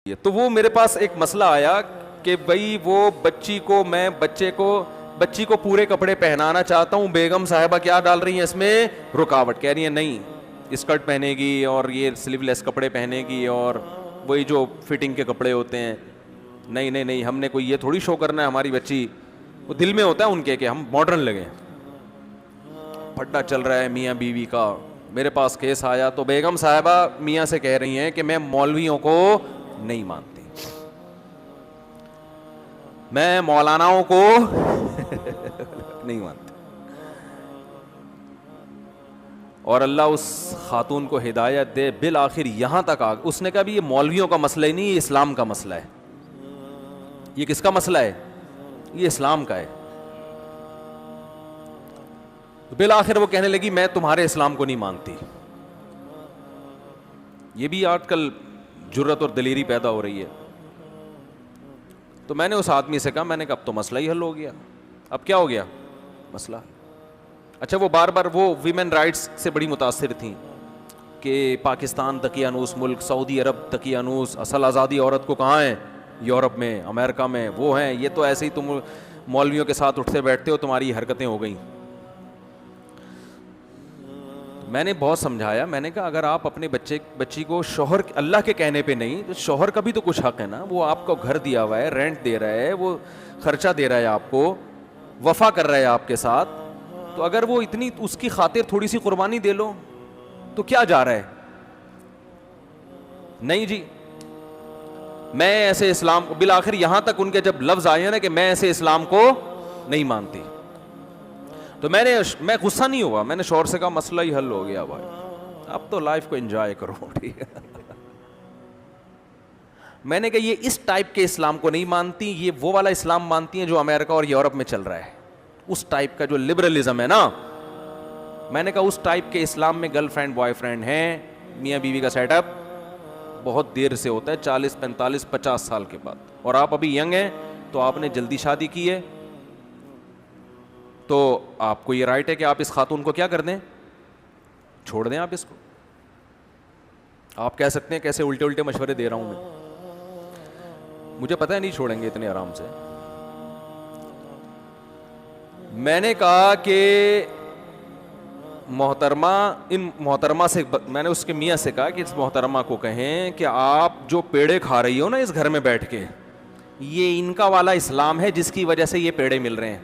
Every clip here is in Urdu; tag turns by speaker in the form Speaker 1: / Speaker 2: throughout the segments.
Speaker 1: تو وہ میرے پاس ایک مسئلہ آیا کہ بھائی وہ بچی کو پورے کپڑے پہنانا چاہتا ہوں, بیگم صاحبہ کیا ڈال رہی ہیں اس میں رکاوٹ, کہہ رہی ہیں نہیں اسکرٹ پہنے گی اور یہ سلیو لیس کپڑے پہنے گی اور وہی جو فٹنگ کے کپڑے ہوتے ہیں. نہیں ہم نے کوئی یہ تھوڑی شو کرنا ہے, ہماری بچی وہ دل میں ہوتا ہے ان کے کہ ہم ماڈرن لگیں. پھڈا چل رہا ہے میاں بیوی کا. میرے پاس کیس آیا تو بیگم صاحبہ میاں سے کہہ رہی ہیں کہ میں مولویوں کو نہیں مانتی, میں مولاناؤں کو نہیں مانتی. اور اللہ اس خاتون کو ہدایت دے, بالآخر یہاں تک آ اس نے کہا بھی یہ مولویوں کا مسئلہ ہی نہیں, یہ اسلام کا مسئلہ ہے. یہ کس کا مسئلہ ہے؟ یہ اسلام کا ہے. بالآخر وہ کہنے لگی میں تمہارے اسلام کو نہیں مانتی. یہ بھی آج کل جرت اور دلیری پیدا ہو رہی ہے. تو میں نے اس آدمی سے کہا, میں نے کہا اب تو مسئلہ ہی حل ہو گیا. اب کیا ہو گیا مسئلہ؟ اچھا وہ بار بار وہ ویمن رائٹس سے بڑی متاثر تھیں کہ پاکستان دقیانوس ملک, سعودی عرب دقیانوس, اصل آزادی عورت کو کہاں ہے؟ یورپ میں, امریکہ میں وہ ہیں. یہ تو ایسے ہی تم مولویوں کے ساتھ اٹھتے بیٹھتے ہو, تمہاری حرکتیں ہو گئیں. میں نے بہت سمجھایا, میں نے کہا اگر آپ اپنے بچی کو شوہر اللہ کے کہنے پہ نہیں, تو شوہر کا بھی تو کچھ حق ہے نا. وہ آپ کو گھر دیا ہوا ہے, رینٹ دے رہا ہے, وہ خرچہ دے رہا ہے آپ کو, وفا کر رہا ہے آپ کے ساتھ. تو اگر وہ اتنی اس کی خاطر تھوڑی سی قربانی دے لو تو کیا جا رہا ہے؟ نہیں جی میں ایسے اسلام کو, بالآخر یہاں تک ان کے جب لفظ آئے نا کہ میں ایسے اسلام کو نہیں مانتی, تو میں غصہ نہیں ہوا. میں نے شوہر سے کہا مسئلہ ہی حل ہو گیا بھائی, اب تو لائف کو انجوائے کرو. ٹھیک ہے, میں نے کہا یہ اس ٹائپ کے اسلام کو نہیں مانتی, یہ وہ والا اسلام مانتی ہیں جو امریکہ اور یورپ میں چل رہا ہے, اس ٹائپ کا جو لبرلزم ہے نا. میں نے کہا اس ٹائپ کے اسلام میں گرل فرینڈ بوائے فرینڈ ہیں, میاں بیوی کا سیٹ اپ بہت دیر سے ہوتا ہے, 40 45 50 سال کے بعد. اور آپ ابھی ینگ ہیں تو آپ نے جلدی شادی کی ہے, تو آپ کو یہ رائٹ ہے کہ آپ اس خاتون کو کیا کر دیں, چھوڑ دیں. آپ اس کو آپ کہہ سکتے ہیں کیسے الٹے الٹے مشورے دے رہا ہوں مجھے پتہ ہے نہیں چھوڑیں گے اتنے آرام سے. میں نے کہا کہ محترمہ سے میں نے اس کے میاں سے کہا کہ اس محترمہ کو کہیں کہ آپ جو پیڑے کھا رہی ہو نا اس گھر میں بیٹھ کے, یہ ان کا والا اسلام ہے جس کی وجہ سے یہ پیڑے مل رہے ہیں.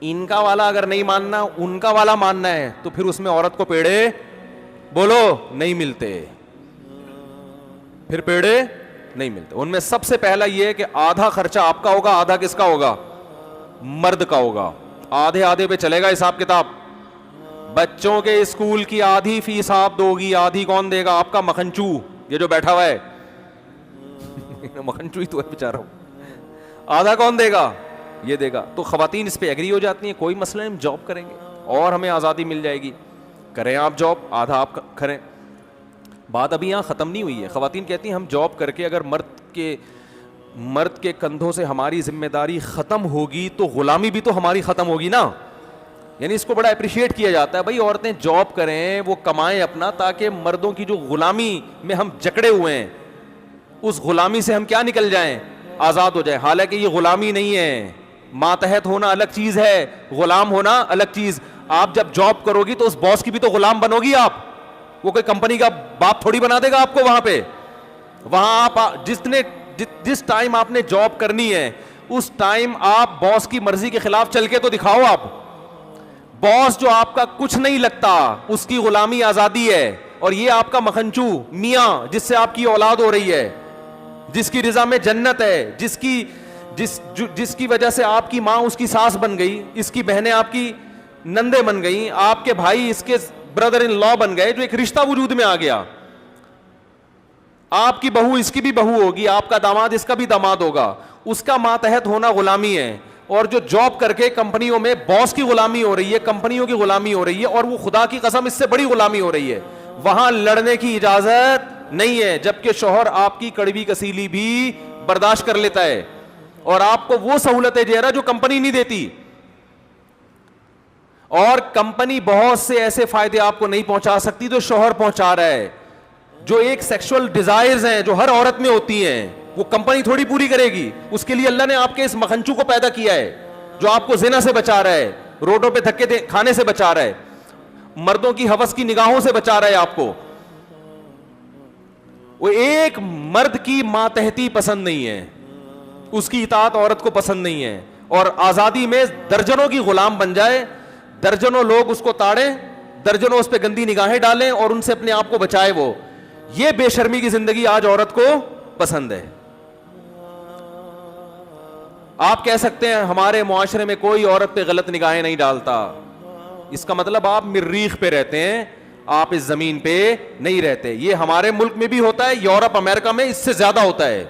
Speaker 1: ان کا والا اگر نہیں ماننا, ان کا والا ماننا ہے, تو پھر اس میں عورت کو پیڑے بولو نہیں ملتے, پھر پیڑے نہیں ملتے. ان میں سب سے پہلا یہ ہے کہ آدھا خرچہ آپ کا ہوگا, آدھا کس کا ہوگا؟ مرد کا ہوگا. آدھے آدھے پہ چلے گا حساب کتاب. بچوں کے اسکول کی آدھی فیس آپ دو گی, آدھی کون دے گا؟ آپ کا مکھنچو یہ جو بیٹھا ہوا ہے مکھنچو ہی تو ہے بیچارہ, آدھا کون دے گا؟ یہ دے گا. تو خواتین اس پہ ایگری ہو جاتی ہیں, کوئی مسئلہ نہیں, ہم جاب کریں گے اور ہمیں آزادی مل جائے گی. کریں آپ جاب, آدھا آپ کریں. بات ابھی یہاں ختم نہیں ہوئی ہے. خواتین کہتی ہیں ہم جاب کر کے اگر مرد کے کندھوں سے ہماری ذمہ داری ختم ہوگی تو غلامی بھی تو ہماری ختم ہوگی نا. یعنی اس کو بڑا اپریشیٹ کیا جاتا ہے, بھائی عورتیں جاب کریں, وہ کمائیں اپنا, تاکہ مردوں کی جو غلامی میں ہم جکڑے ہوئے ہیں اس غلامی سے ہم کیا نکل جائیں, آزاد ہو جائیں. حالانکہ یہ غلامی نہیں ہے, ماتحت ہونا الگ چیز ہے, غلام ہونا الگ چیز. آپ جب جاب کرو گی تو اس باس کی بھی تو غلام بنو گی آپ, وہ کوئی کمپنی کا باپ تھوڑی بنا دے گا آپ کو. وہاں پہ وہاں آپ جس ٹائم آپ نے جاب کرنی ہے اس ٹائم آپ باس کی مرضی کے خلاف چل کے تو دکھاؤ. آپ باس جو آپ کا کچھ نہیں لگتا, اس کی غلامی آزادی ہے, اور یہ آپ کا مکھنچو میاں جس سے آپ کی اولاد ہو رہی ہے, جس کی رضا میں جنت ہے, جس کی وجہ سے آپ کی ماں اس کی ساس بن گئی, اس کی بہنیں آپ کی نندے بن گئیں, آپ کے بھائی اس کے بردر ان لا بن گئے, جو ایک رشتہ وجود میں آ گیا. آپ کی بہو اس کی بھی بہو ہوگی, آپ کا داماد اس کا بھی داماد ہوگا. اس کا ماتحت ہونا غلامی ہے. اور جو جاب کر کے کمپنیوں میں باس کی غلامی ہو رہی ہے, کمپنیوں کی غلامی ہو رہی ہے, اور وہ خدا کی قسم اس سے بڑی غلامی ہو رہی ہے, وہاں لڑنے کی اجازت نہیں ہے. جبکہ شوہر آپ کی کڑوی کسیلی بھی برداشت کر لیتا ہے, اور آپ کو وہ سہولتیں دے رہا جو کمپنی نہیں دیتی. اور کمپنی بہت سے ایسے فائدے آپ کو نہیں پہنچا سکتی جو شوہر پہنچا رہا ہے. جو ایک سیکشل ڈیزائرز ہیں جو ہر عورت میں ہوتی ہیں, وہ کمپنی تھوڑی پوری کرے گی. اس کے لیے اللہ نے آپ کے اس مکھنچو کو پیدا کیا ہے جو آپ کو زنا سے بچا رہا ہے, روڈوں پہ دھکے کھانے سے بچا رہا ہے, مردوں کی ہوس کی نگاہوں سے بچا رہا ہے آپ کو. وہ ایک مرد کی ماتحتی پسند نہیں ہے, اس کی اطاعت عورت کو پسند نہیں ہے, اور آزادی میں درجنوں کی غلام بن جائے, درجنوں لوگ اس کو تاڑیں, درجنوں اس پہ گندی نگاہیں ڈالیں اور ان سے اپنے آپ کو بچائے. وہ یہ بے شرمی کی زندگی آج عورت کو پسند ہے. آپ کہہ سکتے ہیں ہمارے معاشرے میں کوئی عورت پہ غلط نگاہیں نہیں ڈالتا, اس کا مطلب آپ مریخ پہ رہتے ہیں, آپ اس زمین پہ نہیں رہتے. یہ ہمارے ملک میں بھی ہوتا ہے, یورپ امریکہ میں اس سے زیادہ ہوتا ہے.